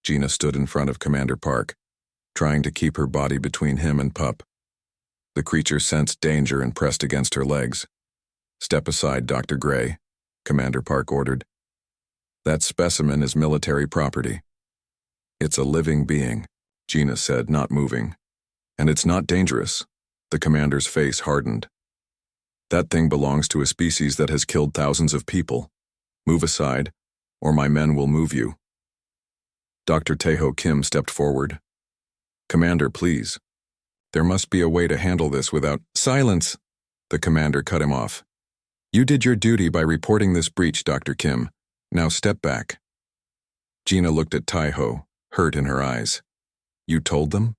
Gina stood in front of Commander Park, trying to keep her body between him and Pup. The creature sensed danger and pressed against her legs. "Step aside, Dr. Gray," Commander Park ordered. "That specimen is military property." "It's a living being," Gina said, not moving. "And it's not dangerous." The commander's face hardened. "That thing belongs to a species that has killed thousands of people. Move aside, or my men will move you." Dr. Taeho Kim stepped forward. "Commander, please. There must be a way to handle this without—" "Silence!" The commander cut him off. "You did your duty by reporting this breach, Dr. Kim. Now step back." Gina looked at Taeho, hurt in her eyes. "You told them?"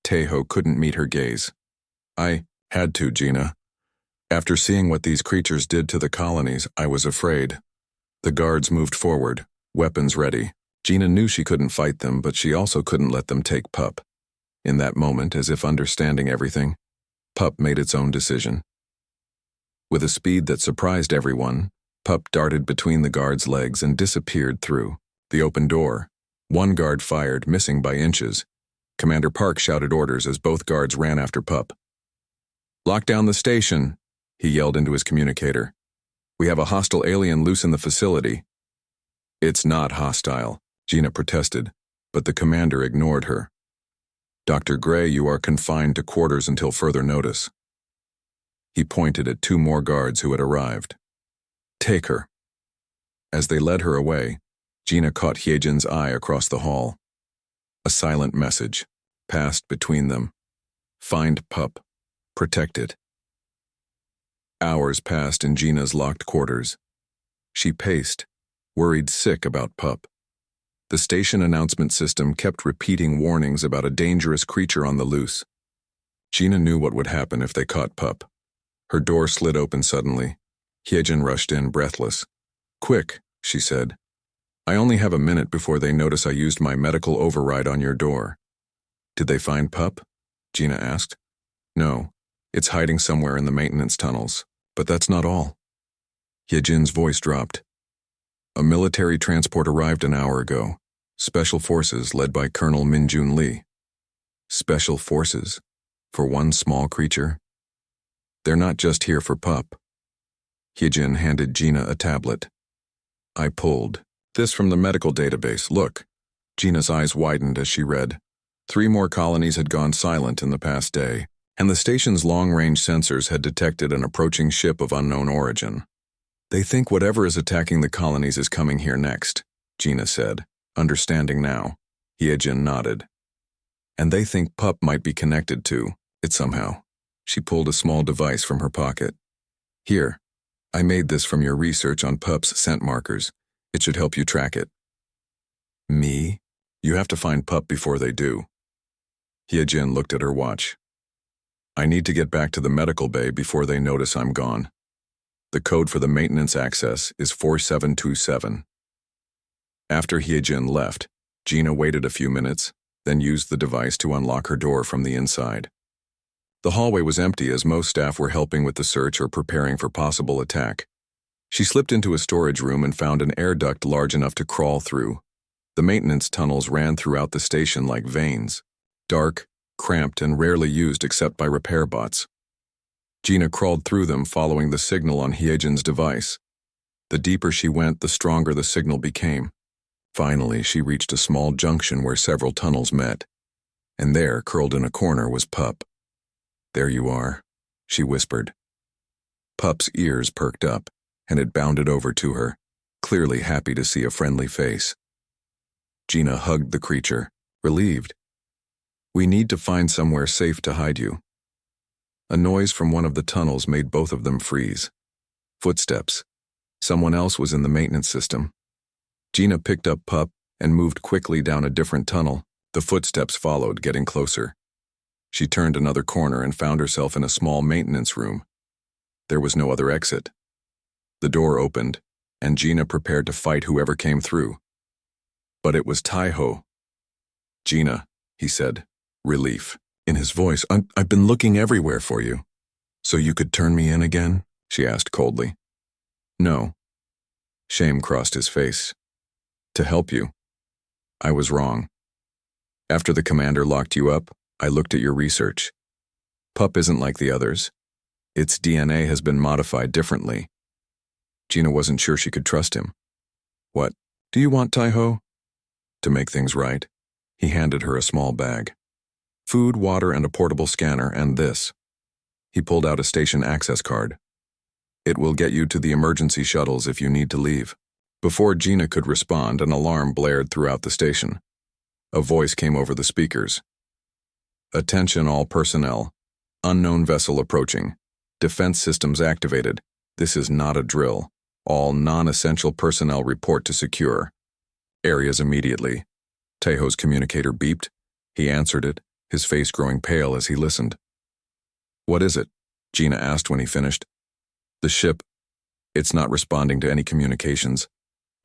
Taeho couldn't meet her gaze. "I had to, Gina. After seeing what these creatures did to the colonies, I was afraid." The guards moved forward, weapons ready. Gina knew she couldn't fight them, but she also couldn't let them take Pup. In that moment, as if understanding everything, Pup made its own decision. With a speed that surprised everyone, Pup darted between the guards' legs and disappeared through the open door. One guard fired, missing by inches. Commander Park shouted orders as both guards ran after Pup. "Lock down the station," he yelled into his communicator. "We have a hostile alien loose in the facility." "It's not hostile," Gina protested, but the commander ignored her. "Dr. Gray, you are confined to quarters until further notice." He pointed at two more guards who had arrived. "Take her." As they led her away, Gina caught Hyejin's eye across the hall. A silent message passed between them. "Find Pup. Protect it." Hours passed in Gina's locked quarters. She paced, worried sick about Pup. The station announcement system kept repeating warnings about a dangerous creature on the loose. Gina knew what would happen if they caught Pup. Her door slid open suddenly. Hyejin rushed in, breathless. "Quick," she said. "I only have a minute before they notice I used my medical override on your door." "Did they find Pup?" Gina asked. "No, it's hiding somewhere in the maintenance tunnels. But that's not all." Hyejin's voice dropped. "A military transport arrived an hour ago. Special Forces led by Colonel Minjun Lee." "Special Forces? For one small creature?" "They're not just here for Pup." Hyejin handed Gina a tablet. "I pulled this from the medical database. Look." Gina's eyes widened as she read. 3 more colonies had gone silent in the past day, and the station's long-range sensors had detected an approaching ship of unknown origin. "They think whatever is attacking the colonies is coming here next," Gina said, understanding now. Hyejin nodded. "And they think Pup might be connected to it somehow." She pulled a small device from her pocket. "Here, I made this from your research on Pup's scent markers. It should help you track it." "Me? You have to find Pup before they do." Hyejin looked at her watch. "I need to get back to the medical bay before they notice I'm gone. The code for the maintenance access is 4727. After Hyejin left, Gina waited a few minutes, then used the device to unlock her door from the inside. The hallway was empty as most staff were helping with the search or preparing for possible attack. She slipped into a storage room and found an air duct large enough to crawl through. The maintenance tunnels ran throughout the station like veins, dark, cramped, and rarely used except by repair bots. Gina crawled through them, following the signal on Hyejin's device. The deeper she went, the stronger the signal became. Finally, she reached a small junction where several tunnels met. And there, curled in a corner, was Pup. "There you are," she whispered. Pup's ears perked up, and it bounded over to her, clearly happy to see a friendly face. Gina hugged the creature, relieved. "We need to find somewhere safe to hide you." A noise from one of the tunnels made both of them freeze. Footsteps. Someone else was in the maintenance system. Gina picked up Pup and moved quickly down a different tunnel. The footsteps followed, getting closer. She turned another corner and found herself in a small maintenance room. There was no other exit. The door opened, and Gina prepared to fight whoever came through. But it was Taeho. "Gina," he said, relief in his voice. I've been looking everywhere for you." "So you could turn me in again?" she asked coldly. "No." Shame crossed his face. "To help you." I was wrong. After the commander locked you up, I looked at your research. Pup isn't like the others. Its DNA has been modified differently. Gina wasn't sure she could trust him. What do you want, Tai-Ho? To make things right, he handed her a small bag. Food, water, and a portable scanner, and this. He pulled out a station access card. It will get you to the emergency shuttles if you need to leave. Before Gina could respond, an alarm blared throughout the station. A voice came over the speakers. Attention all personnel. Unknown vessel approaching. Defense systems activated. This is not a drill. All non-essential personnel report to secure. Areas immediately. Tai-Ho's communicator beeped. He answered it, his face growing pale as he listened. What is it? Gina asked when he finished. The ship. It's not responding to any communications,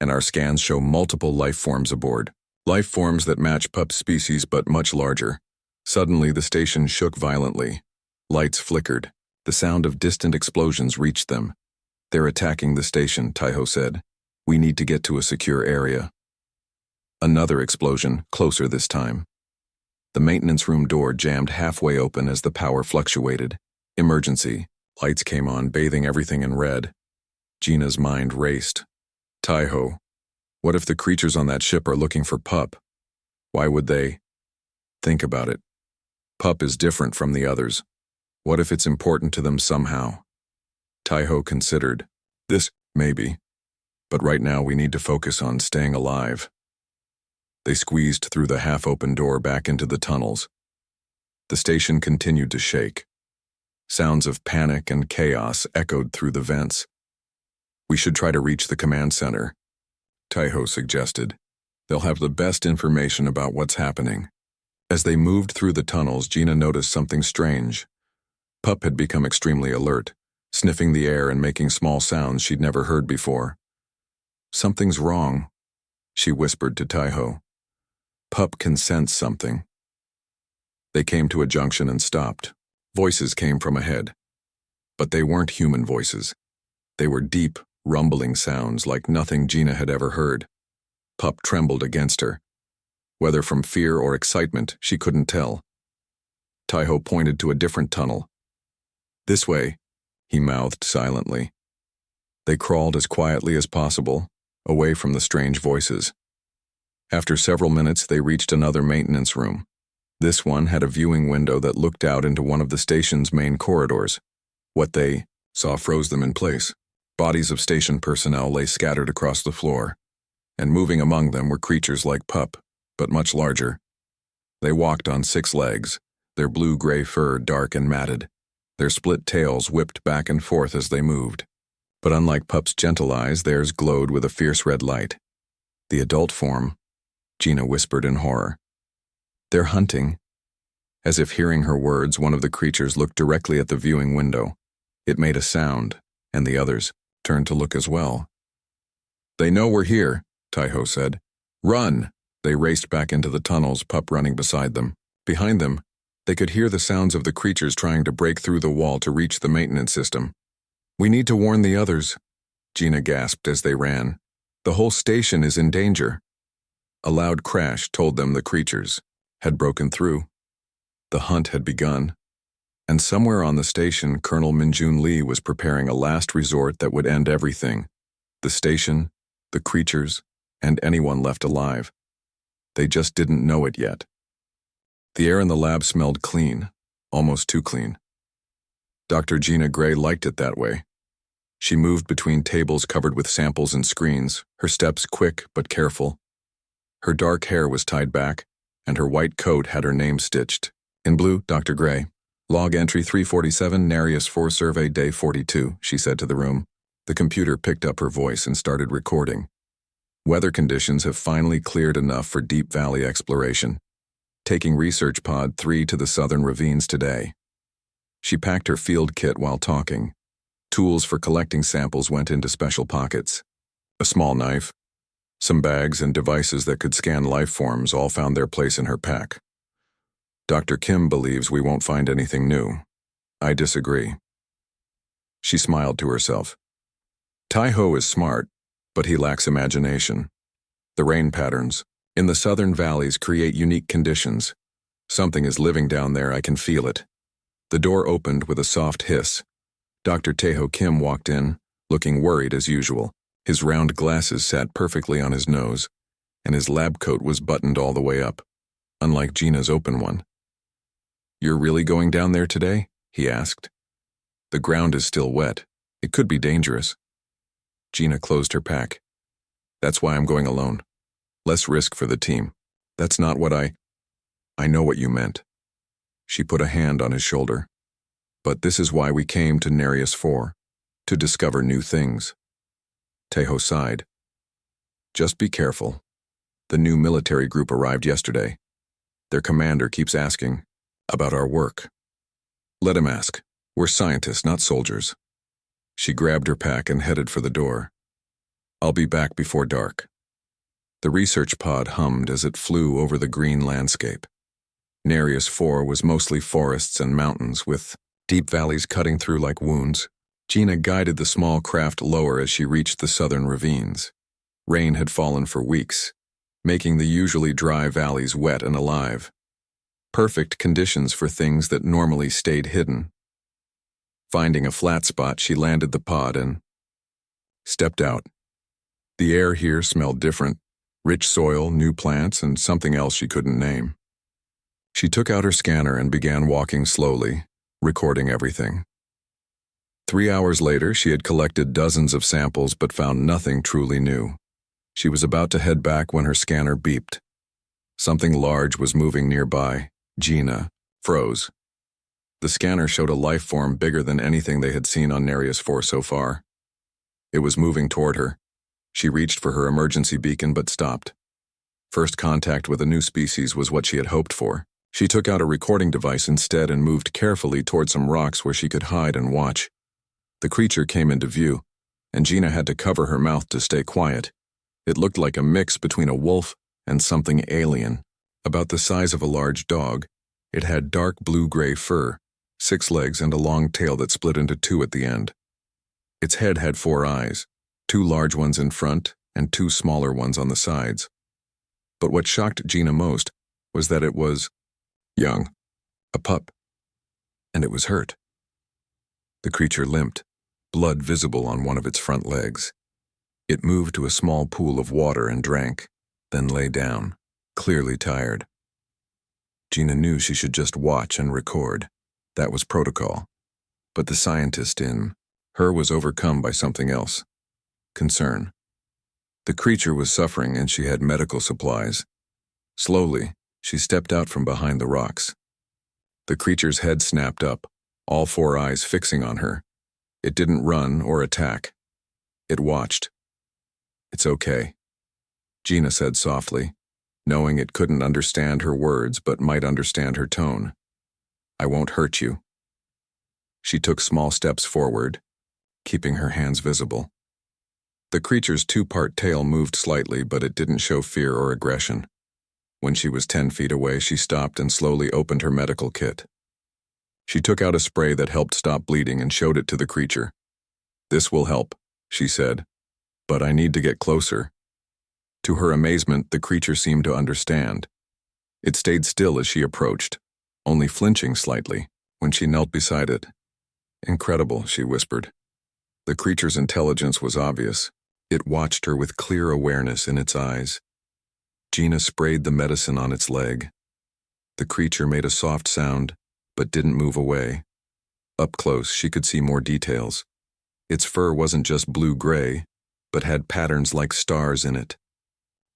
and our scans show multiple life forms aboard. Life forms that match Pup's species but much larger. Suddenly the station shook violently. Lights flickered. The sound of distant explosions reached them. They're attacking the station, Tai-Ho said. We need to get to a secure area. Another explosion, closer this time. The maintenance room door jammed halfway open as the power fluctuated. Emergency. Lights came on, bathing everything in red. Gina's mind raced. Tai-Ho. What if the creatures on that ship are looking for Pup? Why would they? Think about it. Pup is different from the others. What if it's important to them somehow? Tai-Ho considered. This, maybe. But right now we need to focus on staying alive. They squeezed through the half-open door back into the tunnels. The station continued to shake. Sounds of panic and chaos echoed through the vents. We should try to reach the command center, Tai-Ho suggested. They'll have the best information about what's happening. As they moved through the tunnels, Gina noticed something strange. Pup had become extremely alert, sniffing the air and making small sounds she'd never heard before. Something's wrong, she whispered to Tai-Ho. Pup can sense something. They came to a junction and stopped. Voices came from ahead. But they weren't human voices. They were deep, rumbling sounds like nothing Gina had ever heard. Pup trembled against her. Whether from fear or excitement, she couldn't tell. Tai-Ho pointed to a different tunnel. This way, he mouthed silently. They crawled as quietly as possible, away from the strange voices. After several minutes, they reached another maintenance room. This one had a viewing window that looked out into one of the station's main corridors. What they saw froze them in place. Bodies of station personnel lay scattered across the floor, and moving among them were creatures like Pup, but much larger. They walked on 6 legs, their blue-gray fur dark and matted. Their split tails whipped back and forth as they moved. But unlike Pup's gentle eyes, theirs glowed with a fierce red light. The adult form, Gina whispered in horror. They're hunting. As if hearing her words, one of the creatures looked directly at the viewing window. It made a sound, and the others turned to look as well. They know we're here, Tai-Ho said. Run! They raced back into the tunnels, Pup running beside them. Behind them, they could hear the sounds of the creatures trying to break through the wall to reach the maintenance system. We need to warn the others, Gina gasped as they ran. The whole station is in danger. A loud crash told them the creatures had broken through. The hunt had begun, and somewhere on the station, Colonel Minjun Lee was preparing a last resort that would end everything. The station, the creatures, and anyone left alive. They just didn't know it yet. The air in the lab smelled clean, almost too clean. Dr. Gina Gray liked it that way. She moved between tables covered with samples and screens, her steps quick but careful. Her dark hair was tied back, and her white coat had her name stitched. In blue, Dr. Gray. Log entry 347, Nereus 4 survey day 42, she said to the room. The computer picked up her voice and started recording. Weather conditions have finally cleared enough for Deep Valley exploration. Taking Research Pod 3 to the southern ravines today. She packed her field kit while talking. Tools for collecting samples went into special pockets. A small knife, some bags and devices that could scan life forms all found their place in her pack. Dr. Kim believes we won't find anything new. I disagree. She smiled to herself. Tai-Ho is smart, but he lacks imagination. The rain patterns, In the southern valleys create unique conditions. Something is living down there, I can feel it. The door opened with a soft hiss. Dr. Taeho Kim walked in, looking worried as usual. His round glasses sat perfectly on his nose, and his lab coat was buttoned all the way up, unlike Gina's open one. "You're really going down there today?" he asked. "The ground is still wet. It could be dangerous." Gina closed her pack. "That's why I'm going alone. Less risk for the team." "That's not what I know what you meant." She put a hand on his shoulder. "But this is why we came to Nereus 4, to discover new things." Taeho sighed. "Just be careful. The new military group arrived yesterday. Their commander keeps asking about our work." "Let him ask. We're scientists, not soldiers." She grabbed her pack and headed for the door. "I'll be back before dark." The research pod hummed as it flew over the green landscape. Nereus 4 was mostly forests and mountains, with deep valleys cutting through like wounds. Gina guided the small craft lower as she reached the southern ravines. Rain had fallen for weeks, making the usually dry valleys wet and alive. Perfect conditions for things that normally stayed hidden. Finding a flat spot, she landed the pod and stepped out. The air here smelled different, rich soil, new plants, and something else she couldn't name. She took out her scanner and began walking slowly, recording everything. 3 hours later, she had collected dozens of samples but found nothing truly new. She was about to head back when her scanner beeped. Something large was moving nearby. Gina froze. The scanner showed a life form bigger than anything they had seen on Nereus 4 so far. It was moving toward her. She reached for her emergency beacon but stopped. First contact with a new species was what she had hoped for. She took out a recording device instead and moved carefully toward some rocks where she could hide and watch. The creature came into view, and Gina had to cover her mouth to stay quiet. It looked like a mix between a wolf and something alien. About the size of a large dog, it had dark blue-gray fur, 6 legs, and a long tail that split into 2 at the end. Its head had 4 eyes, 2 large ones in front and 2 smaller ones on the sides. But what shocked Gina most was that it was young, a pup, and it was hurt. The creature limped, blood visible on one of its front legs. It moved to a small pool of water and drank, then lay down, clearly tired. Gina knew she should just watch and record. That was protocol. But the scientist in her was overcome by something else. Concern. The creature was suffering and she had medical supplies. Slowly, she stepped out from behind the rocks. The creature's head snapped up, all 4 eyes fixing on her. It didn't run or attack. It watched. "It's okay," Gina said softly, knowing it couldn't understand her words but might understand her tone. "I won't hurt you." She took small steps forward, keeping her hands visible. The creature's 2-part tail moved slightly, but it didn't show fear or aggression. When she was 10 feet away, she stopped and slowly opened her medical kit. She took out a spray that helped stop bleeding and showed it to the creature. "This will help," she said, "but I need to get closer." To her amazement, the creature seemed to understand. It stayed still as she approached, only flinching slightly when she knelt beside it. "Incredible," she whispered. The creature's intelligence was obvious. It watched her with clear awareness in its eyes. Gina sprayed the medicine on its leg. The creature made a soft sound, but didn't move away. Up close, she could see more details. Its fur wasn't just blue-gray, but had patterns like stars in it.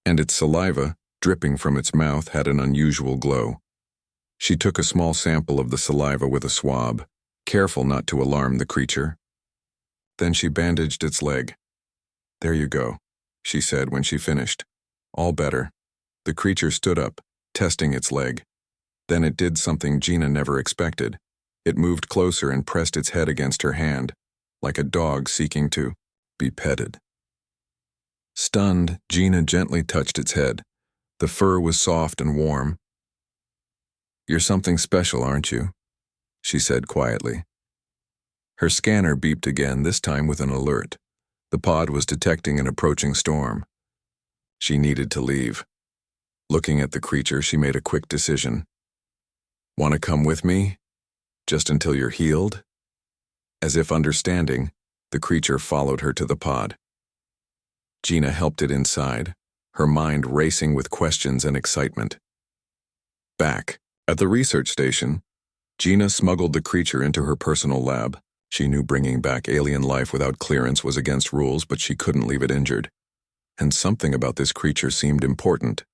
And its saliva, dripping from its mouth, had an unusual glow. She took a small sample of the saliva with a swab, careful not to alarm the creature. Then she bandaged its leg. "There you go," she said when she finished. "All better." The creature stood up, testing its leg. Then it did something Gina never expected. It moved closer and pressed its head against her hand, like a dog seeking to be petted. Stunned, Gina gently touched its head. The fur was soft and warm. "You're something special, aren't you?" she said quietly. Her scanner beeped again, this time with an alert. The pod was detecting an approaching storm. She needed to leave. Looking at the creature, she made a quick decision. Want to come with me? Just until you're healed? As if understanding, the creature followed her to the pod. Gina helped it inside, her mind racing with questions and excitement. Back at the research station, Gina smuggled the creature into her personal lab. She knew bringing back alien life without clearance was against rules, but she couldn't leave it injured. And something about this creature seemed important.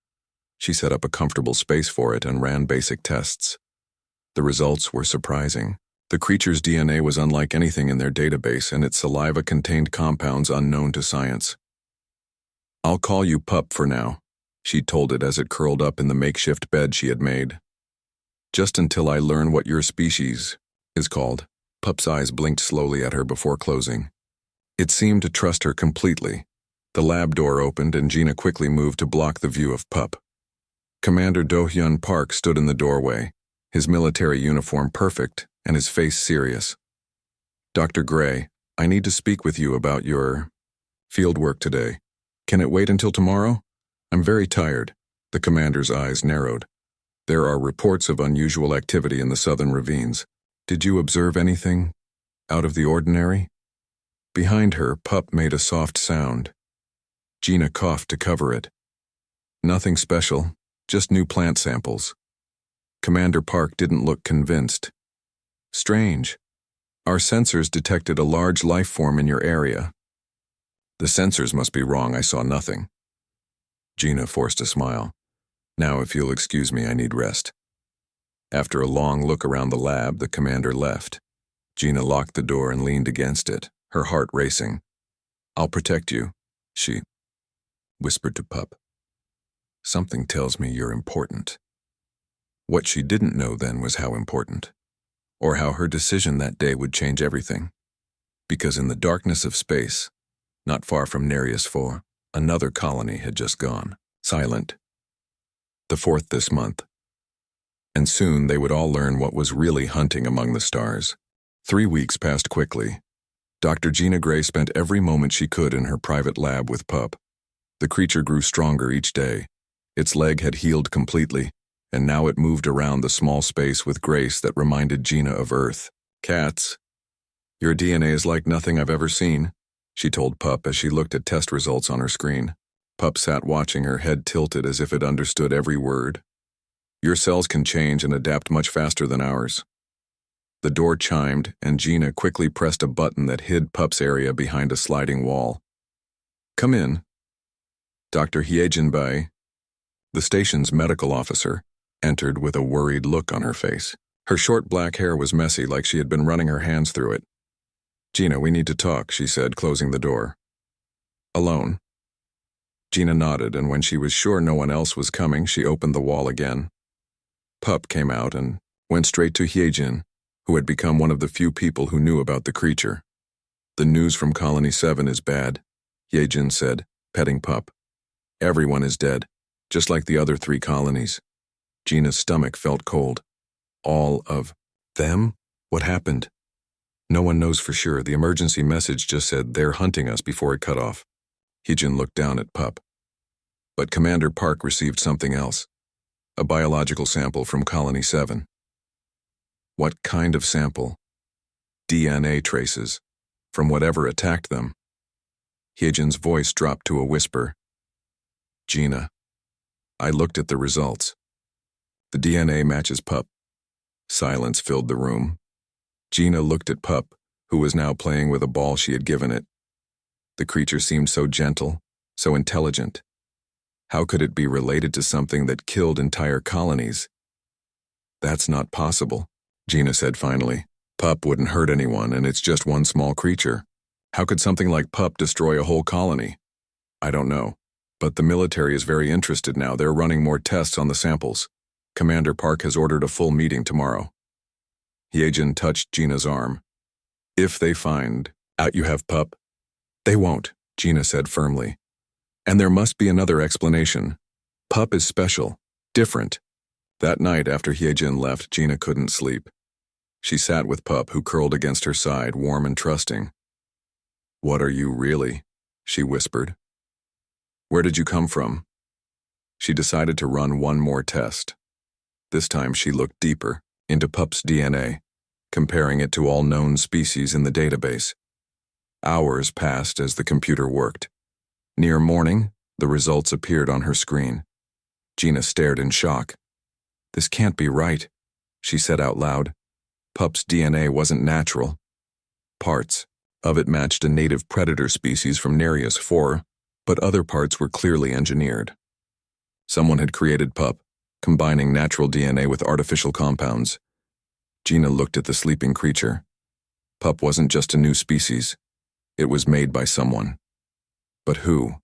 She set up a comfortable space for it and ran basic tests. The results were surprising. The creature's DNA was unlike anything in their database, and its saliva contained compounds unknown to science. I'll call you Pup for now, she told it as it curled up in the makeshift bed she had made. Just until I learn what your species is called. Pup's eyes blinked slowly at her before closing. It seemed to trust her completely. The lab door opened and Gina quickly moved to block the view of Pup. Commander Do-hyun Park stood in the doorway, his military uniform perfect and his face serious. Dr. Gray, I need to speak with you about your field work today. Can it wait until tomorrow? I'm very tired. The commander's eyes narrowed. There are reports of unusual activity in the southern ravines. Did you observe anything out of the ordinary? Behind her, Pup made a soft sound. Gina coughed to cover it. Nothing special, just new plant samples. Commander Park didn't look convinced. Strange. Our sensors detected a large life form in your area. The sensors must be wrong, I saw nothing. Gina forced a smile. Now, if you'll excuse me, I need rest. After a long look around the lab, the commander left. Gina locked the door and leaned against it, her heart racing. I'll protect you, she whispered to Pup. Something tells me you're important. What she didn't know then was how important, or how her decision that day would change everything. Because in the darkness of space, not far from Nereus 4, another colony had just gone, silent. The 4th this month. And soon they would all learn what was really hunting among the stars. 3 weeks passed quickly. Dr. Gina Gray spent every moment she could in her private lab with Pup. The creature grew stronger each day. Its leg had healed completely, and now it moved around the small space with grace that reminded Gina of Earth. Cats. Your DNA is like nothing I've ever seen, she told Pup as she looked at test results on her screen. Pup sat watching, her head tilted as if it understood every word. Your cells can change and adapt much faster than ours. The door chimed, and Gina quickly pressed a button that hid Pup's area behind a sliding wall. Come in. Dr. Hyejin, the station's medical officer, entered with a worried look on her face. Her short black hair was messy, like she had been running her hands through it. Gina, we need to talk, she said, closing the door. Alone? Gina nodded, and when she was sure no one else was coming, she opened the wall again. Pup came out and went straight to Hyejin, who had become one of the few people who knew about the creature. The news from Colony 7 is bad, Hyejin said, petting Pup. Everyone is dead, just like the other 3 colonies. Gina's stomach felt cold. All of them? What happened? No one knows for sure. The emergency message just said they're hunting us before it cut off. Hyejin looked down at Pup. But Commander Park received something else. A biological sample from Colony 7. What kind of sample? DNA traces, from whatever attacked them. Hyejin's voice dropped to a whisper. Gina, I looked at the results. The DNA matches Pup. Silence filled the room. Gina looked at Pup, who was now playing with a ball she had given it. The creature seemed so gentle, so intelligent. How could it be related to something that killed entire colonies? That's not possible, Gina said finally. Pup wouldn't hurt anyone, and it's just one small creature. How could something like Pup destroy a whole colony? I don't know. But the military is very interested now. They're running more tests on the samples. Commander Park has ordered a full meeting tomorrow. Hyejin touched Gina's arm. If they find out you have Pup, they won't, Gina said firmly. And there must be another explanation. Pup is special, different. That night after Hyejin left, Gina couldn't sleep. She sat with Pup, who curled against her side, warm and trusting. What are you really? She whispered. Where did you come from? She decided to run one more test. This time she looked deeper, into Pup's DNA, comparing it to all known species in the database. Hours passed as the computer worked. Near morning, the results appeared on her screen. Gina stared in shock. "This can't be right," she said out loud. Pup's DNA wasn't natural. Parts of it matched a native predator species from Nereus 4, but other parts were clearly engineered. Someone had created Pup, combining natural DNA with artificial compounds. Gina looked at the sleeping creature. Pup wasn't just a new species. It was made by someone. But who?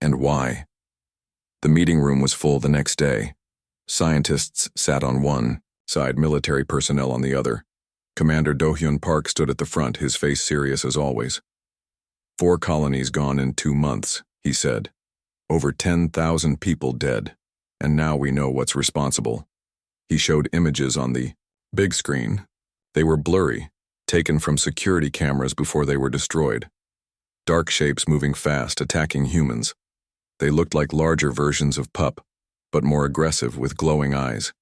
And why? The meeting room was full the next day. Scientists sat on one side, military personnel on the other. Commander Do-hyun Park stood at the front, his face serious as always. 4 colonies gone in 2 months, he said. Over 10,000 people dead. And now we know what's responsible. He showed images on the big screen. They were blurry, taken from security cameras before they were destroyed. Dark shapes moving fast, attacking humans. They looked like larger versions of Pup, but more aggressive with glowing eyes.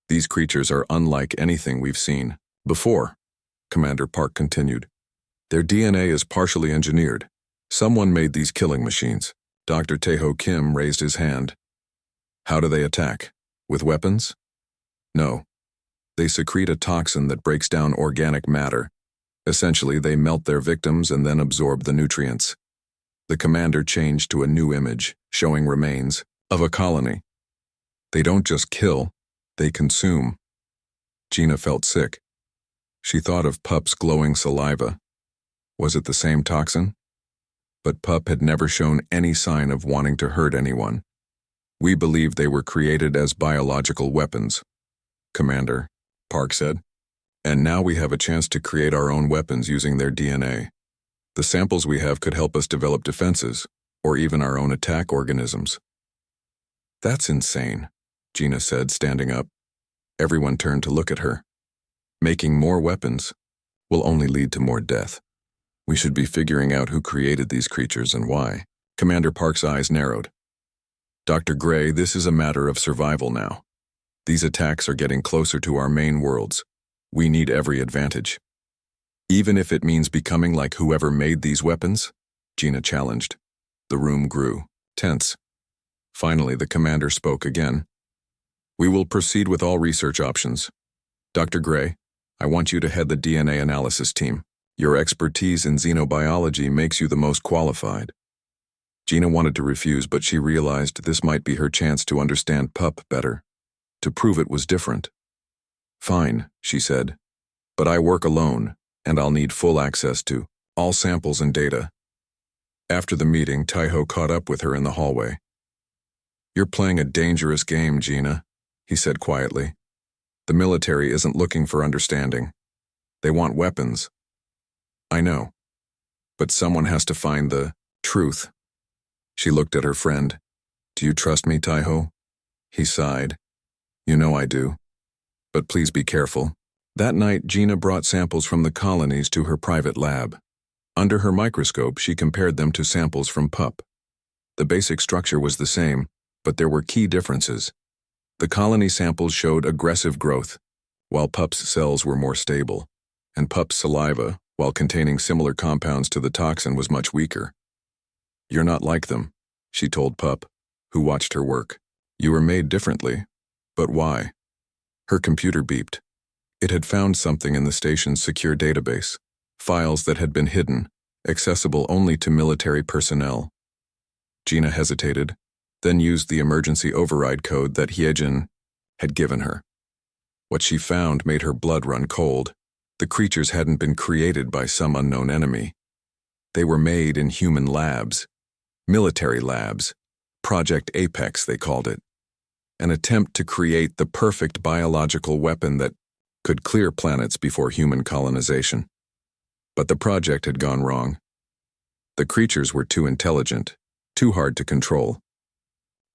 These creatures are unlike anything we've seen before, Commander Park continued. Their DNA is partially engineered. Someone made these killing machines. Dr. Taeho Kim raised his hand. How do they attack? With weapons? No. They secrete a toxin that breaks down organic matter. Essentially, they melt their victims and then absorb the nutrients. The commander changed to a new image, showing remains of a colony. They don't just kill, they consume. Gina felt sick. She thought of Pup's glowing saliva. Was it the same toxin? But Pup had never shown any sign of wanting to hurt anyone. We believe they were created as biological weapons, Commander Park said. And now we have a chance to create our own weapons using their DNA. The samples we have could help us develop defenses, or even our own attack organisms. That's insane, Gina said, standing up. Everyone turned to look at her. Making more weapons will only lead to more death. We should be figuring out who created these creatures and why. Commander Park's eyes narrowed. Dr. Gray, this is a matter of survival now. These attacks are getting closer to our main worlds. We need every advantage. Even if it means becoming like whoever made these weapons, Gina challenged. The room grew tense. Finally, the commander spoke again. We will proceed with all research options. Dr. Gray, I want you to head the DNA analysis team. Your expertise in xenobiology makes you the most qualified. Gina wanted to refuse, but she realized this might be her chance to understand Pup better, to prove it was different. Fine, she said, but I work alone, and I'll need full access to all samples and data. After the meeting, Taeho caught up with her in the hallway. You're playing a dangerous game, Gina, he said quietly. The military isn't looking for understanding. They want weapons. I know. But someone has to find the truth. She looked at her friend. Do you trust me, Taeho? He sighed. You know I do. But please be careful. That night, Gina brought samples from the colonies to her private lab. Under her microscope, she compared them to samples from Pup. The basic structure was the same, but there were key differences. The colony samples showed aggressive growth, while Pup's cells were more stable, and Pup's saliva, while containing similar compounds to the toxin, was much weaker. You're not like them, she told Pup, who watched her work. You were made differently. But why? Her computer beeped. It had found something in the station's secure database, files that had been hidden, accessible only to military personnel. Gina hesitated, then used the emergency override code that Hyejin had given her. What she found made her blood run cold. The creatures hadn't been created by some unknown enemy. They were made in human labs, military labs, Project Apex they called it, an attempt to create the perfect biological weapon that could clear planets before human colonization. But the project had gone wrong. The creatures were too intelligent, too hard to control.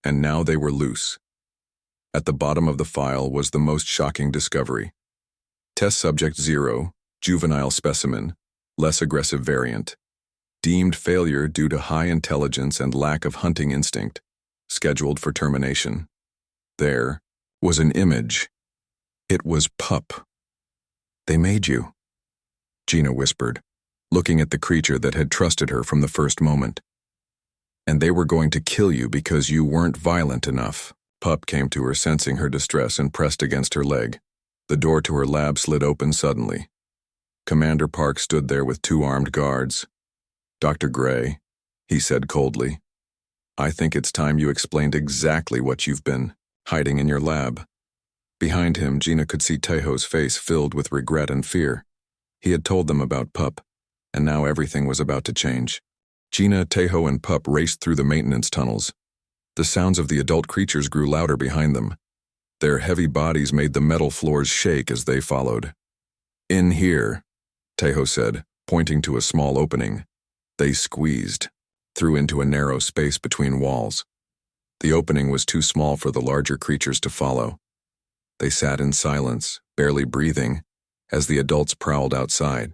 And now they were loose. At the bottom of the file was the most shocking discovery. Test Subject 0, juvenile specimen, less aggressive variant. Deemed failure due to high intelligence and lack of hunting instinct. scheduled for termination. There was an image. It was Pup. "They made you," Gina whispered, looking at the creature that had trusted her from the first moment. "And they were going to kill you because you weren't violent enough." Pup came to her, sensing her distress, and pressed against her leg. The door to her lab slid open suddenly. Commander Park stood there with 2 armed guards. "Dr. Gray," he said coldly, "I think it's time you explained exactly what you've been hiding in your lab." Behind him, Gina could see Tejo's face filled with regret and fear. He had told them about Pup, and now everything was about to change. Gina, Tejo, and Pup raced through the maintenance tunnels. The sounds of the adult creatures grew louder behind them. Their heavy bodies made the metal floors shake as they followed. "In here," Tejo said, pointing to a small opening. They squeezed through into a narrow space between walls. The opening was too small for the larger creatures to follow. They sat in silence, barely breathing, as the adults prowled outside.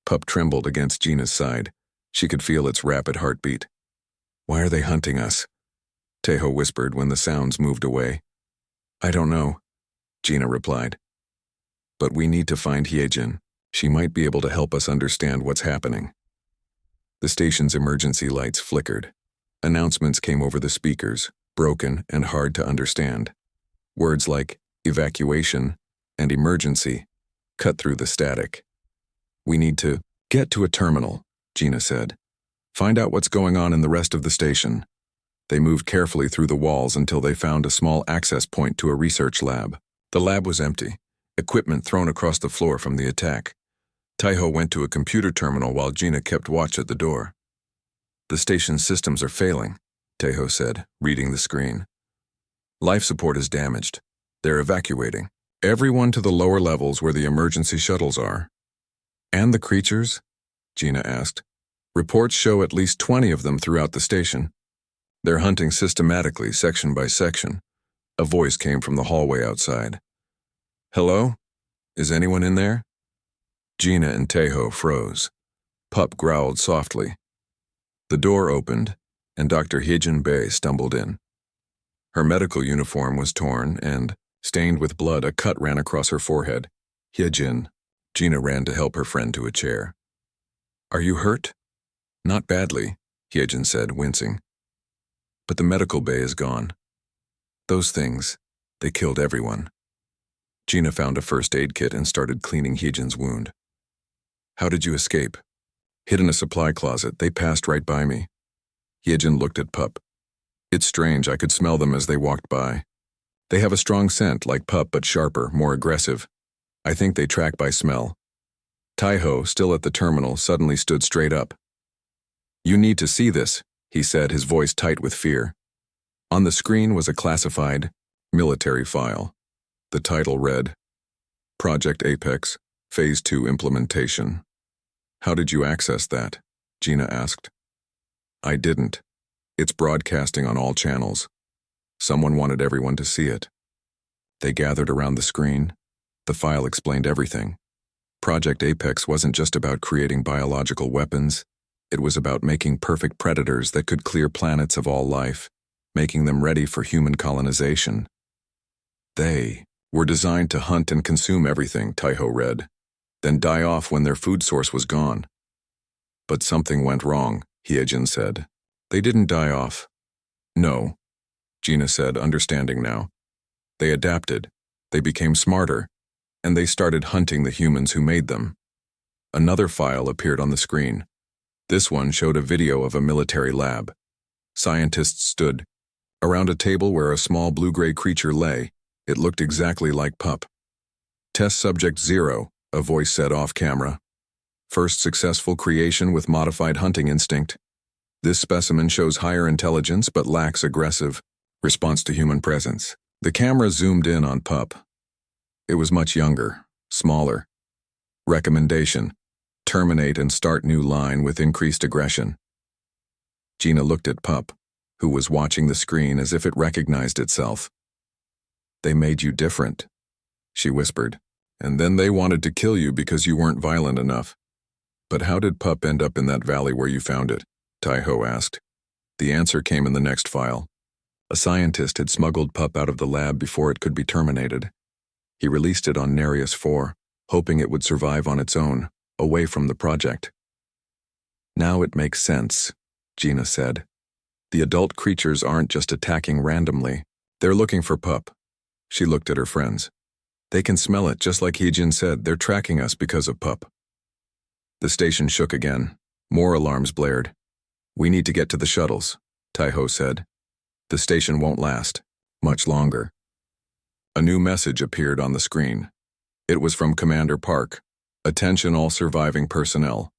Pup trembled against Gina's side. She could feel its rapid heartbeat. "Why are they hunting us?" Tejo whispered when the sounds moved away. "I don't know," Gina replied. "But we need to find Hyejin. She might be able to help us understand what's happening." The station's emergency lights flickered. Announcements came over the speakers, broken and hard to understand. Words like evacuation and emergency cut through the static. "We need to get to a terminal," Gina said. "Find out what's going on in the rest of the station." They moved carefully through the walls until they found a small access point to a research lab. The lab was empty, equipment thrown across the floor from the attack. Tejo went to a computer terminal while Gina kept watch at the door. "The station's systems are failing," Tejo said, reading the screen. "Life support is damaged. They're evacuating everyone to the lower levels where the emergency shuttles are." "And the creatures?" Gina asked. "Reports show at least 20 of them throughout the station. They're hunting systematically, section by section." A voice came from the hallway outside. "Hello? Is anyone in there?" Gina and Tejo froze. Pup growled softly. The door opened, and Dr. Hyejin Bey stumbled in. Her medical uniform was torn, and, stained with blood, a cut ran across her forehead. "Hyejin." Gina ran to help her friend to a chair. "Are you hurt?" "Not badly," Hyejin said, wincing. "But the medical bay is gone. Those things, they killed everyone." Gina found a first aid kit and started cleaning Hyejin's wound. "How did you escape?" "Hid in a supply closet. They passed right by me." Hyejin looked at Pup. "It's strange, I could smell them as they walked by. They have a strong scent, like Pup, but sharper, more aggressive. I think they track by smell." Tejo, still at the terminal, suddenly stood straight up. "You need to see this," he said, his voice tight with fear. On the screen was a classified, military file. The title read, "Project Apex, Phase 2 Implementation." "How did you access that?" Gina asked. "I didn't. It's broadcasting on all channels. Someone wanted everyone to see it." They gathered around the screen. The file explained everything. Project Apex wasn't just about creating biological weapons. It was about making perfect predators that could clear planets of all life, making them ready for human colonization. They were designed to hunt and consume everything, Tejo read, then die off when their food source was gone. "But something went wrong," Hyejin said. "They didn't die off." "No," Gina said, understanding now. "They adapted, they became smarter, and they started hunting the humans who made them." Another file appeared on the screen. This one showed a video of a military lab. Scientists stood around a table where a small blue-gray creature lay. It looked exactly like Pup. "Test Subject 0, a voice said off-camera. "First successful creation with modified hunting instinct. This specimen shows higher intelligence but lacks aggressive response to human presence." The camera zoomed in on Pup. It was much younger, smaller. Recommendation: terminate and start new line with increased aggression. Gina looked at Pup, who was watching the screen as if it recognized itself. "They made you different," she whispered, "and then they wanted to kill you because you weren't violent enough." "But how did Pup end up in that valley where you found it?" Tejo asked. The answer came in the next file. A scientist had smuggled Pup out of the lab before it could be terminated. He released it on Nereus 4, hoping it would survive on its own, away from the project. Now it makes sense, Gina said. The adult creatures aren't just attacking randomly. They're looking for Pup. She looked at her friends. They can smell it, just like Heejin said. They're tracking us because of Pup. The station shook again. More alarms blared. We need to get to the shuttles, Taiho said. The station won't last much longer. A new message appeared on the screen. It was from Commander Park. Attention all surviving personnel.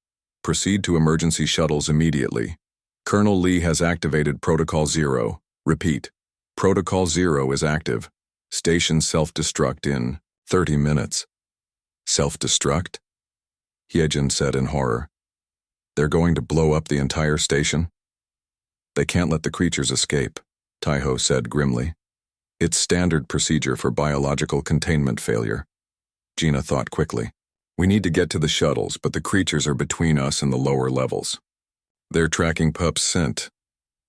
Proceed to emergency shuttles immediately. Colonel Lee has activated Protocol 0. Repeat. Protocol 0 is active. Station self-destruct in 30 minutes. Self-destruct? Hyejin said in horror. They're going to blow up the entire station? They can't let the creatures escape, Taiho said grimly. It's standard procedure for biological containment failure. Gina thought quickly. We need to get to the shuttles, but the creatures are between us and the lower levels. They're tracking Pup's scent,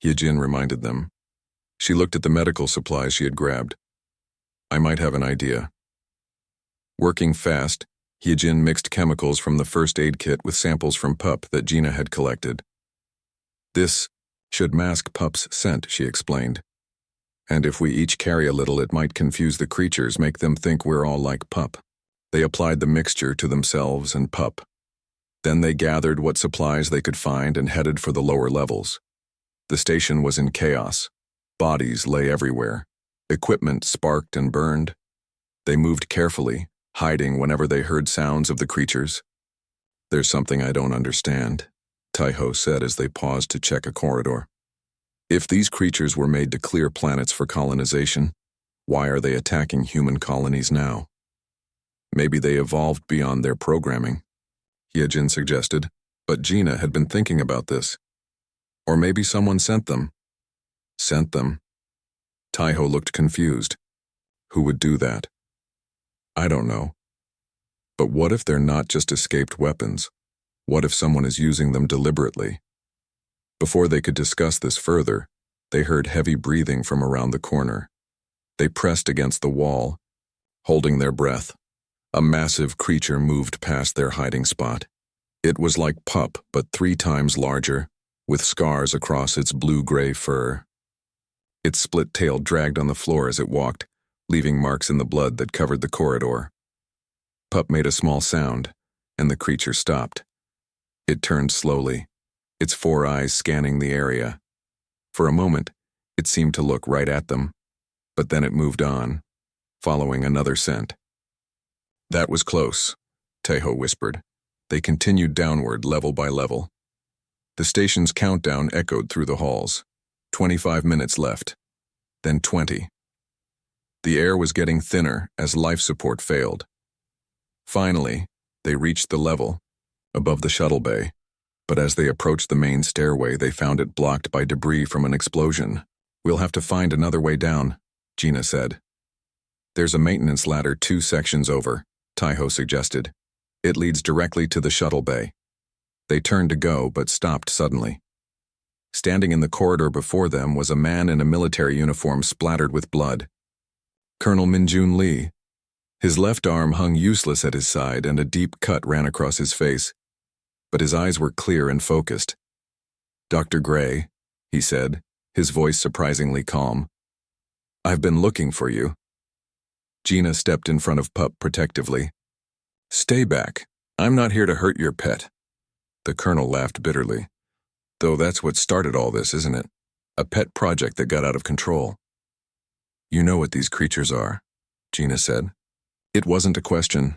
Hyejin reminded them. She looked at the medical supplies she had grabbed. I might have an idea. Working fast, Hyejin mixed chemicals from the first aid kit with samples from Pup that Gina had collected. This should mask Pup's scent, she explained. And if we each carry a little, it might confuse the creatures, make them think we're all like Pup. They applied the mixture to themselves and Pup. Then they gathered what supplies they could find and headed for the lower levels. The station was in chaos. Bodies lay everywhere. Equipment sparked and burned. They moved carefully, hiding whenever they heard sounds of the creatures. There's something I don't understand, Taiho said as they paused to check a corridor. If these creatures were made to clear planets for colonization, why are they attacking human colonies now? Maybe they evolved beyond their programming, Hyejin suggested, but Gina had been thinking about this. Or maybe someone sent them. Sent them? Taiho looked confused. Who would do that? I don't know. But what if they're not just escaped weapons? What if someone is using them deliberately? Before they could discuss this further, they heard heavy breathing from around the corner. They pressed against the wall, holding their breath. A massive creature moved past their hiding spot. It was like Pup, but 3 times larger, with scars across its blue-gray fur. Its split tail dragged on the floor as it walked, leaving marks in the blood that covered the corridor. Pup made a small sound, and the creature stopped. It turned slowly, its 4 eyes scanning the area. For a moment, it seemed to look right at them, but then it moved on, following another scent. That was close, Taiho whispered. They continued downward, level by level. The station's countdown echoed through the halls. 25 minutes left. Then 20. The air was getting thinner as life support failed. Finally, they reached the level, above the shuttle bay. But as they approached the main stairway, they found it blocked by debris from an explosion. We'll have to find another way down, Gina said. There's a maintenance ladder 2 sections over, Taiho suggested. It leads directly to the shuttle bay. They turned to go, but stopped suddenly. Standing in the corridor before them was a man in a military uniform splattered with blood. Colonel Minjun Lee. His left arm hung useless at his side and a deep cut ran across his face, but his eyes were clear and focused. Dr. Gray, he said, his voice surprisingly calm. I've been looking for you. Gina stepped in front of Pup protectively. Stay back. I'm not here to hurt your pet. The colonel laughed bitterly. Though that's what started all this, isn't it? A pet project that got out of control. You know what these creatures are, Gina said. It wasn't a question.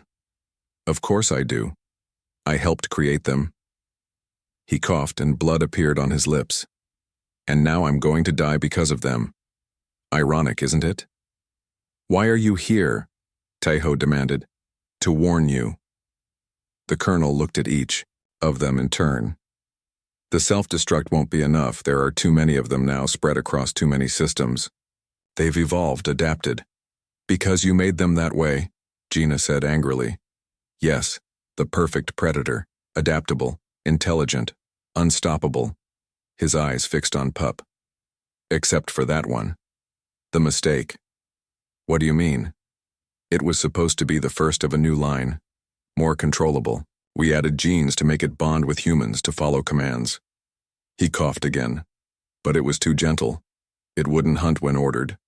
Of course I do. I helped create them. He coughed and blood appeared on his lips. And now I'm going to die because of them. Ironic, isn't it? Why are you here? Taiho demanded. To warn you. The colonel looked at each of them in turn. The self-destruct won't be enough. There are too many of them now spread across too many systems. They've evolved, adapted. Because you made them that way, Gina said angrily. Yes, the perfect predator, adaptable, intelligent, unstoppable. His eyes fixed on Pup. Except for that one, The mistake. What do you mean? It was supposed to be the first of a new line. More controllable. We added genes to make it bond with humans to follow commands. He coughed again. But it was too gentle. It wouldn't hunt when ordered.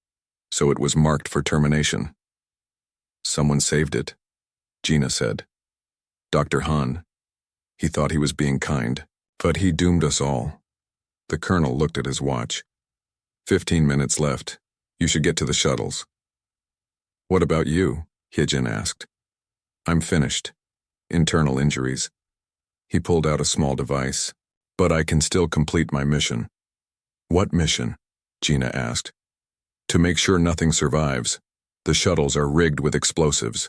So it was marked for termination. Someone saved it, Gina said. Dr. Han. He thought he was being kind, but he doomed us all. The colonel looked at his watch. 15 minutes left. You should get to the shuttles. What about you? Hyejin asked. I'm finished. Internal injuries. He pulled out a small device. But I can still complete my mission. What mission? Gina asked. To make sure nothing survives. The shuttles are rigged with explosives.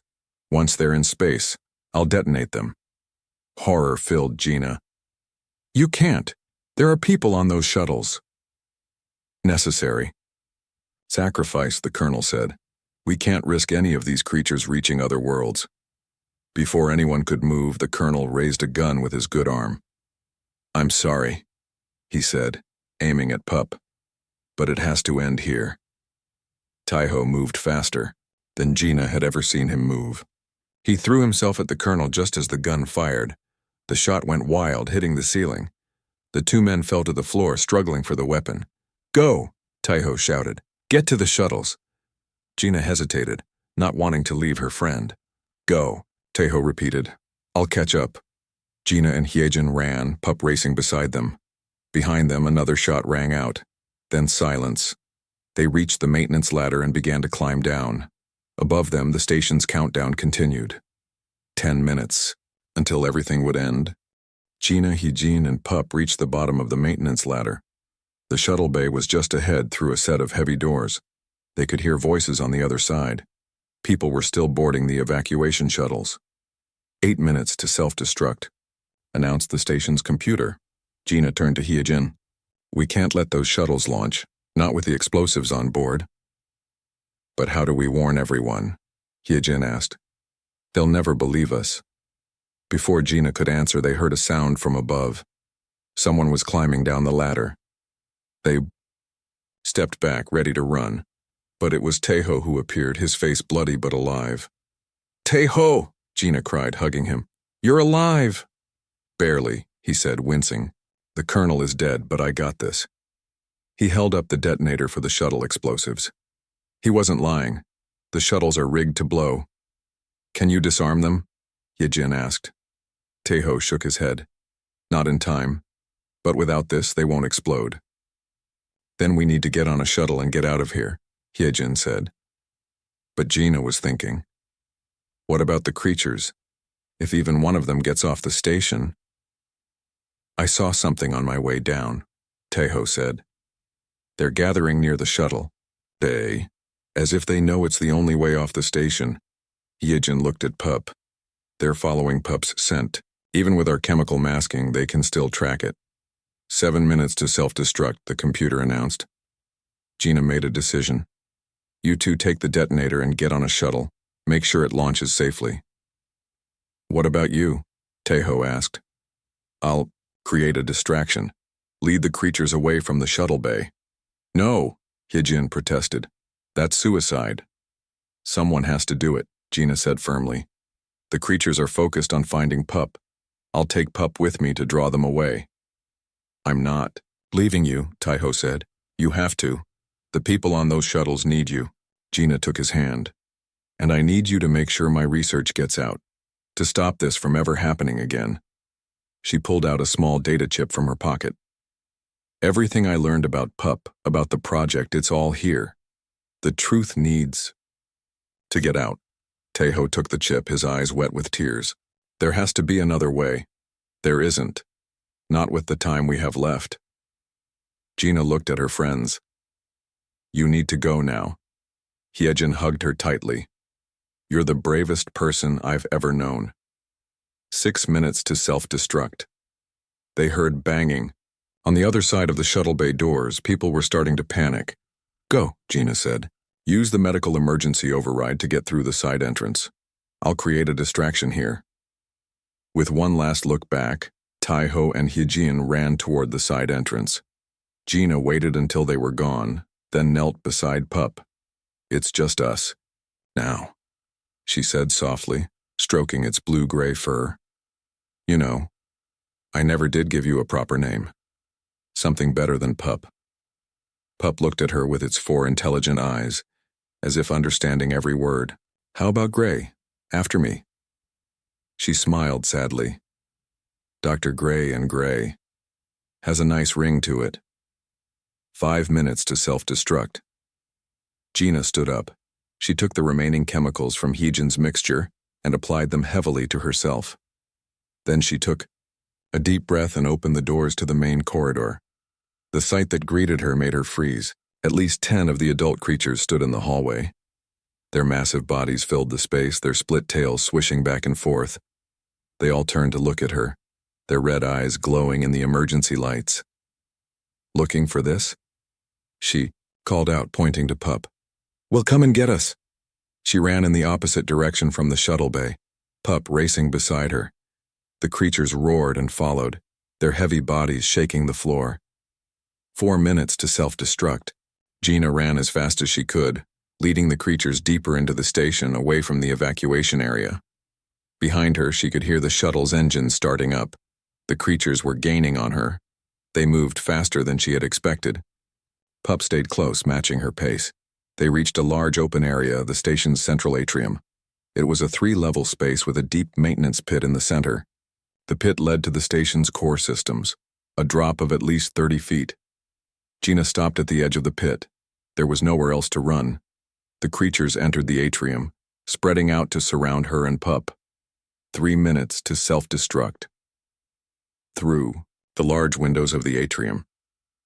Once they're in space, I'll detonate them. Horror filled Gina. You can't. There are people on those shuttles. Necessary. Sacrifice, the colonel said. We can't risk any of these creatures reaching other worlds. Before anyone could move, the colonel raised a gun with his good arm. I'm sorry, he said, aiming at Pup. But it has to end here. Taiho moved faster than Gina had ever seen him move. He threw himself at the colonel just as the gun fired. The shot went wild, hitting the ceiling. The two men fell to the floor, struggling for the weapon. Go, Taiho shouted. Get to the shuttles. Gina hesitated, not wanting to leave her friend. Go, Taiho repeated. I'll catch up. Gina and Hyejin ran, Pup racing beside them. Behind them, another shot rang out. Then silence. They reached the maintenance ladder and began to climb down. Above them, the station's countdown continued. 10 minutes, until everything would end. Gina, Hyejin, and Pup reached the bottom of the maintenance ladder. The shuttle bay was just ahead through a set of heavy doors. They could hear voices on the other side. People were still boarding the evacuation shuttles. 8 minutes to self-destruct, announced the station's computer. Gina turned to Hyejin. We can't let those shuttles launch, not with the explosives on board. But how do we warn everyone? Hyejin asked. They'll never believe us. Before Gina could answer, they heard a sound from above. Someone was climbing down the ladder. They stepped back, ready to run. But it was Taiho who appeared, his face bloody but alive. Taiho! Gina cried, hugging him. You're alive! Barely, he said, wincing. The colonel is dead, but I got this. He held up the detonator for the shuttle explosives. He wasn't lying. The shuttles are rigged to blow. Can you disarm them? Hyejin asked. Taiho shook his head. Not in time. But without this, they won't explode. Then we need to get on a shuttle and get out of here, Hyejin said. But Gina was thinking. What about the creatures? If even one of them gets off the station? I saw something on my way down, Taiho said. They're gathering near the shuttle. They, as if they know it's the only way off the station. Hyejin looked at Pup. They're following Pup's scent. Even with our chemical masking, they can still track it. 7 minutes to self-destruct, the computer announced. Gina made a decision. You two take the detonator and get on a shuttle. Make sure it launches safely. What about you? Taiho asked. I'll create a distraction. Lead the creatures away from the shuttle bay. No, Hyejin protested. That's suicide. Someone has to do it, Gina said firmly. The creatures are focused on finding Pup. I'll take Pup with me to draw them away. I'm not leaving you, Taiho said. You have to. The people on those shuttles need you. Gina took his hand. And I need you to make sure my research gets out. To stop this from ever happening again. She pulled out a small data chip from her pocket. Everything I learned about Pup, about the project, it's all here. The truth needs to get out. Taiho took the chip, his eyes wet with tears. There has to be another way. There isn't. Not with the time we have left. Gina looked at her friends. You need to go now. Hyejin hugged her tightly. You're the bravest person I've ever known. 6 minutes to self-destruct. They heard banging. On the other side of the shuttle bay doors, people were starting to panic. Go, Gina said. Use the medical emergency override to get through the side entrance. I'll create a distraction here. With one last look back, Taiho and Hyejin ran toward the side entrance. Gina waited until they were gone, then knelt beside Pup. "It's just us. Now," she said softly, stroking its blue-gray fur. "You know, I never did give you a proper name. Something better than Pup." Pup looked at her with its 4 intelligent eyes, as if understanding every word. "How about Gray? After me?" She smiled sadly. "Dr. Gray and Gray. Has a nice ring to it." 5 minutes to self-destruct. Gina stood up. She took the remaining chemicals from Heejin's mixture and applied them heavily to herself. Then she took a deep breath and opened the doors to the main corridor. The sight that greeted her made her freeze. At least 10 of the adult creatures stood in the hallway. Their massive bodies filled the space, their split tails swishing back and forth. They all turned to look at her, their red eyes glowing in the emergency lights. "Looking for this?" she called out, pointing to Pup. "Well, come and get us." She ran in the opposite direction from the shuttle bay, Pup racing beside her. The creatures roared and followed, their heavy bodies shaking the floor. 4 minutes to self-destruct. Gina ran as fast as she could, leading the creatures deeper into the station, away from the evacuation area. Behind her, she could hear the shuttle's engines starting up. The creatures were gaining on her. They moved faster than she had expected. Pup stayed close, matching her pace. They reached a large open area, the station's central atrium. It was a 3-level space with a deep maintenance pit in the center. The pit led to the station's core systems, a drop of at least 30 feet. Gina stopped at the edge of the pit. There was nowhere else to run. The creatures entered the atrium, spreading out to surround her and Pup. 3 minutes to self-destruct. Through the large windows of the atrium,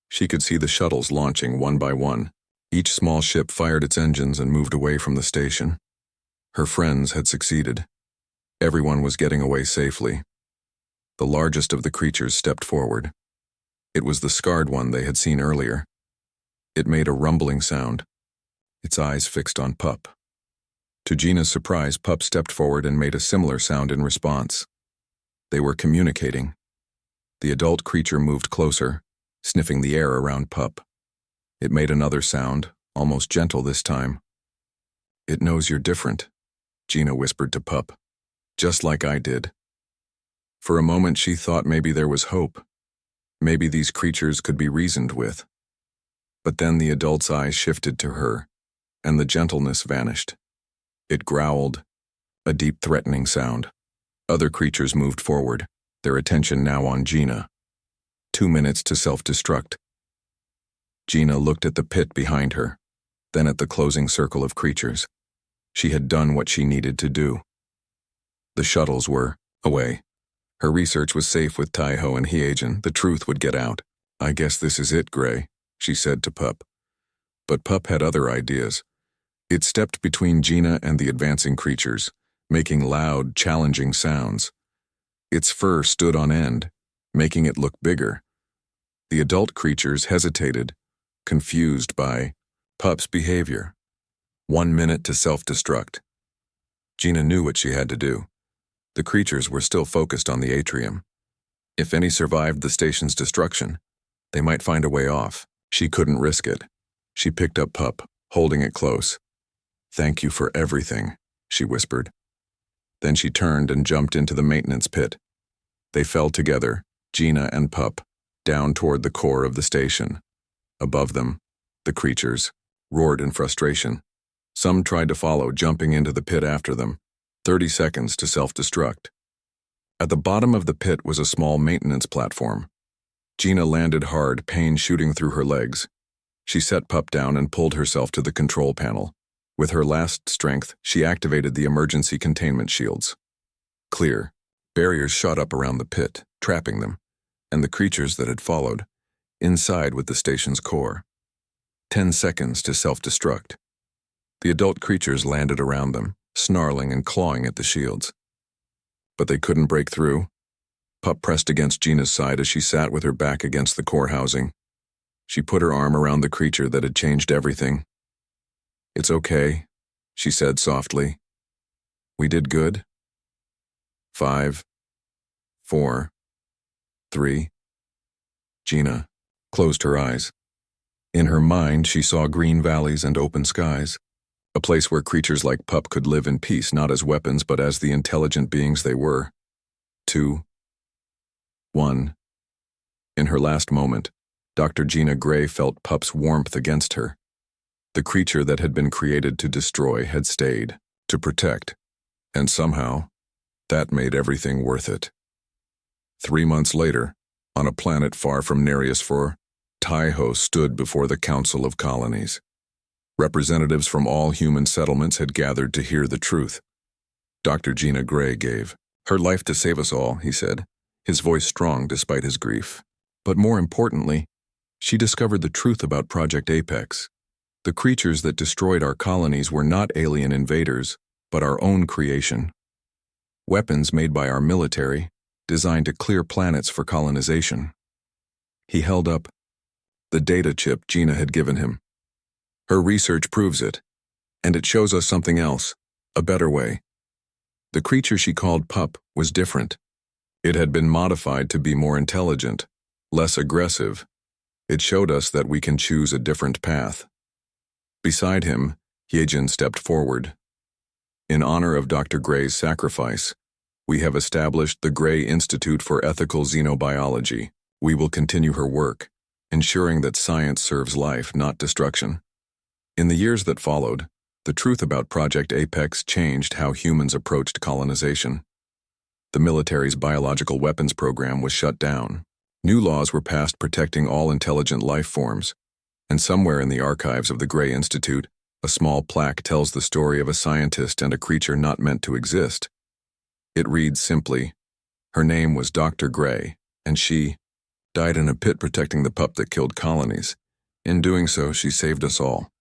she could see the shuttles launching one by one. Each small ship fired its engines and moved away from the station. Her friends had succeeded. Everyone was getting away safely. The largest of the creatures stepped forward. It was the scarred one they had seen earlier. It made a rumbling sound, its eyes fixed on Pup. To Gina's surprise, Pup stepped forward and made a similar sound in response. They were communicating. The adult creature moved closer, sniffing the air around Pup. It made another sound, almost gentle this time. "It knows you're different," Gina whispered to Pup. "Just like I did." For a moment she thought maybe there was hope. Maybe these creatures could be reasoned with. But then the adult's eyes shifted to her, and the gentleness vanished. It growled, a deep threatening sound. Other creatures moved forward, their attention now on Gina. 2 minutes to self-destruct. Gina looked at the pit behind her, then at the closing circle of creatures. She had done what she needed to do. The shuttles were away. Her research was safe with Taiho and Heejin. The truth would get out. "I guess this is it, Gray," she said to Pup. But Pup had other ideas. It stepped between Gina and the advancing creatures, making loud, challenging sounds. Its fur stood on end, making it look bigger. The adult creatures hesitated, confused by Pup's behavior. 1 minute to self-destruct. Gina knew what she had to do. The creatures were still focused on the atrium. If any survived the station's destruction, they might find a way off. She couldn't risk it. She picked up Pup, holding it close. "Thank you for everything," she whispered. Then she turned and jumped into the maintenance pit. They fell together, Gina and Pup, down toward the core of the station. Above them, the creatures roared in frustration. Some tried to follow, jumping into the pit after them. 30 seconds to self-destruct. At the bottom of the pit was a small maintenance platform. Gina landed hard, pain shooting through her legs. She set Pup down and pulled herself to the control panel. With her last strength, she activated the emergency containment shields. Clear. Barriers shot up around the pit, trapping them, and the creatures that had followed, inside with the station's core. 10 seconds to self-destruct. The adult creatures landed around them, snarling and clawing at the shields. But they couldn't break through. Pup pressed against Gina's side as she sat with her back against the core housing. She put her arm around the creature that had changed everything. "It's okay," she said softly. "We did good." 5, 4, 3. Gina closed her eyes. In her mind, she saw green valleys and open skies, a place where creatures like Pup could live in peace, not as weapons, but as the intelligent beings they were. 2. 1. In her last moment, Dr. Gina Gray felt Pup's warmth against her. The creature that had been created to destroy had stayed, to protect, and somehow, that made everything worth it. 3 months later, on a planet far from Nereus IV, Taiho stood before the Council of Colonies. Representatives from all human settlements had gathered to hear the truth. Dr. Gina Gray gave her life to save us all, he said, his voice strong despite his grief. But more importantly, she discovered the truth about Project Apex. The creatures that destroyed our colonies were not alien invaders, but our own creation. Weapons made by our military, designed to clear planets for colonization. He held up the data chip Gina had given him. Her research proves it, and it shows us something else, a better way. The creature she called Pup was different. It had been modified to be more intelligent, less aggressive. It showed us that we can choose a different path. Beside him, Hyejin stepped forward. In honor of Dr. Gray's sacrifice, we have established the Gray Institute for Ethical Xenobiology. We will continue her work, ensuring that science serves life, not destruction. In the years that followed, the truth about Project Apex changed how humans approached colonization. The military's biological weapons program was shut down. New laws were passed protecting all intelligent life forms, and somewhere in the archives of the Gray Institute, a small plaque tells the story of a scientist and a creature not meant to exist. It reads simply, "Her name was Dr. Gray, and she died in a pit protecting the pup that killed colonies. In doing so, she saved us all."